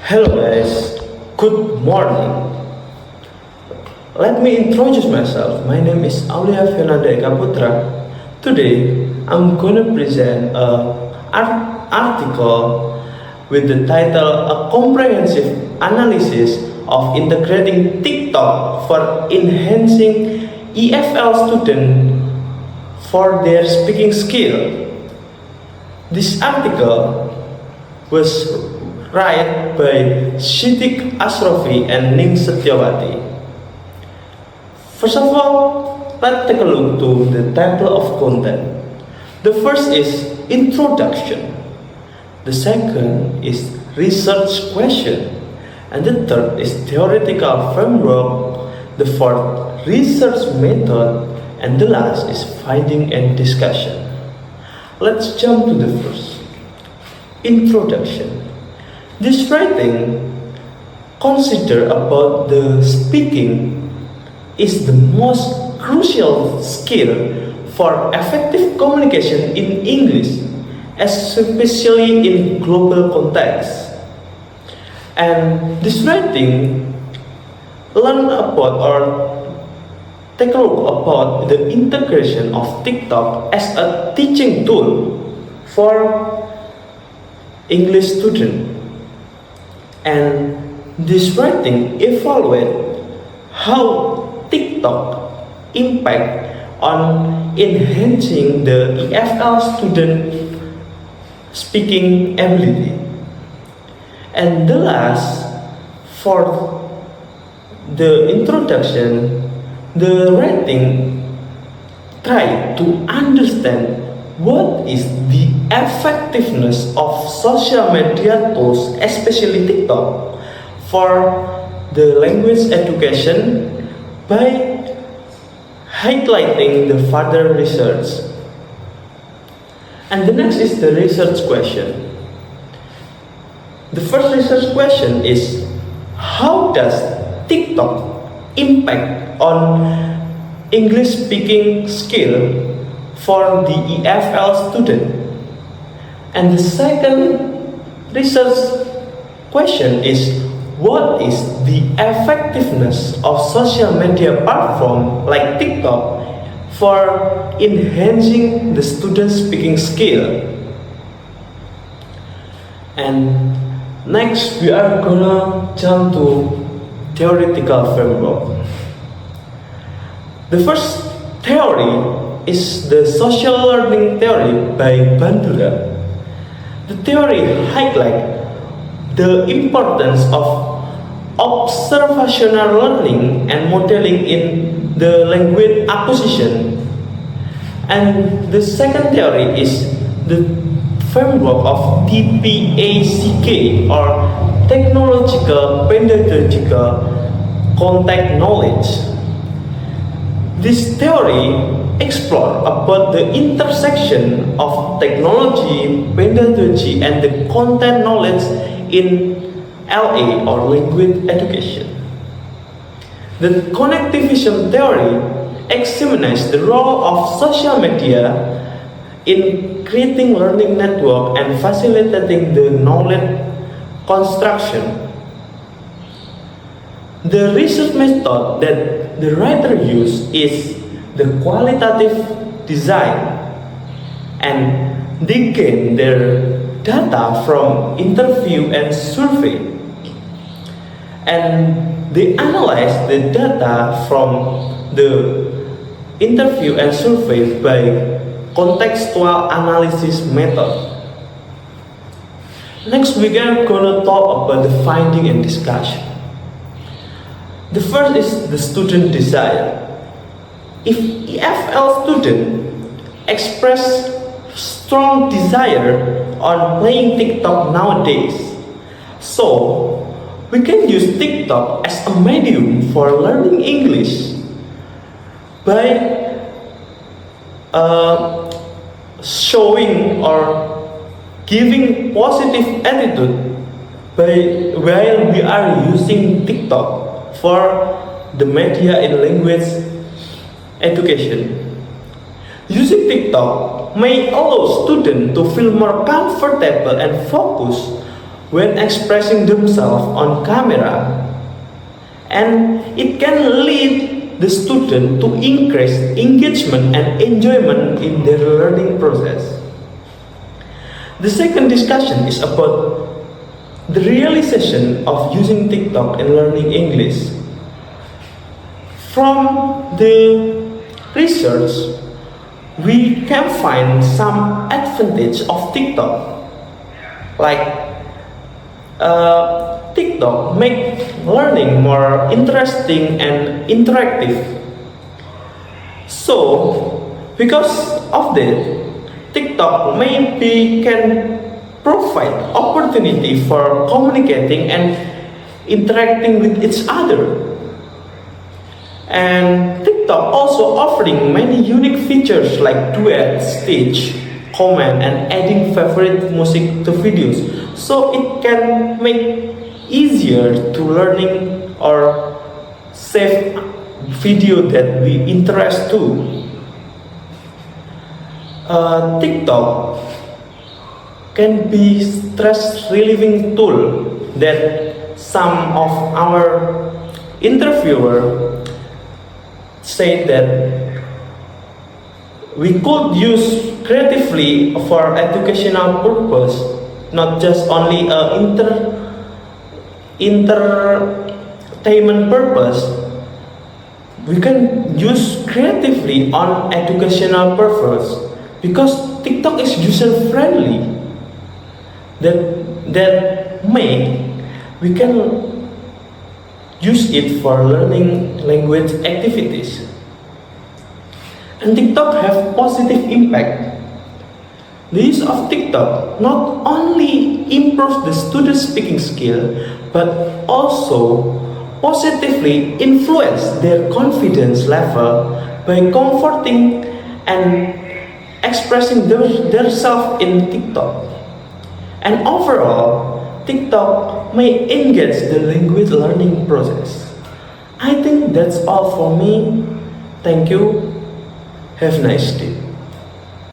Hello guys, good morning. Let me introduce myself. My name is Aulia Fernanda Eka Putra. Today, I'm gonna present a article with the title A Comprehensive Analysis of Integrating TikTok for Enhancing EFL Student for Their Speaking Skill. This article was written by Siddiq Asrofi and Ning Setyawati. First of all, let's take a look to the table of content. The first is introduction. The second is research question. And the third is theoretical framework. The fourth, research method. And the last is finding and discussion. Let's jump to the first. Introduction. This writing consider about the speaking is the most crucial skill for effective communication in English, especially in global context. And this writing learn about or take a look about the integration of TikTok as a teaching tool for English students. And this writing evaluate how TikTok impact on enhancing the EFL student speaking ability. And the last, for the introduction, the writing try to understand what is the effectiveness of social media tools, especially TikTok, for the language education by highlighting the further research. And the next is the research question. The first research question is, how does TikTok impact on English speaking skill for the EFL student? And the second research question is, what is the effectiveness of social media platform like TikTok for enhancing the student speaking skill? And next we are gonna jump to theoretical framework. The first theory is the social learning theory by Bandura. The theory highlights the importance of observational learning and modeling in the language acquisition. And the second theory is the framework of TPACK, or technological pedagogical context knowledge. This theory explores about the intersection of technology, pedagogy, and the content knowledge in LA, or language education. The connectivism theory examines the role of social media in creating learning network and facilitating the knowledge construction. The research method that the writer used is the qualitative design, and they gain their data from interview and survey, and they analyze the data from the interview and survey by contextual analysis method. Next, we are gonna talk about the finding and discussion. The first is the student desire. If EFL student express strong desire on playing TikTok nowadays, so we can use TikTok as a medium for learning English by showing or giving positive attitude while we are using TikTok for the media in language education. Using TikTok may allow students to feel more comfortable and focus when expressing themselves on camera, and it can lead the student to increase engagement and enjoyment in their learning process. The second discussion is about the realization of using TikTok in learning English. From the research, we can find some advantage of TikTok, like TikTok make learning more interesting and interactive. So, because of that, TikTok maybe can provide opportunity for communicating and interacting with each other. And TikTok also offering many unique features like duet, speech, comment, and adding favorite music to videos. So it can make easier to learning or save video that we interest to. TikTok can be stress relieving tool that some of our interviewer say that we could use creatively for educational purpose, not just only entertainment purpose. We can use creatively on educational purpose because TikTok is user friendly. That make we can use it for learning language activities. And TikTok have positive impact. The use of TikTok not only improves the student speaking skill, but also positively influence their confidence level by comforting and expressing themselves in TikTok. And overall, TikTok may engage the language learning process. I think that's all for me. Thank you. Have a nice day.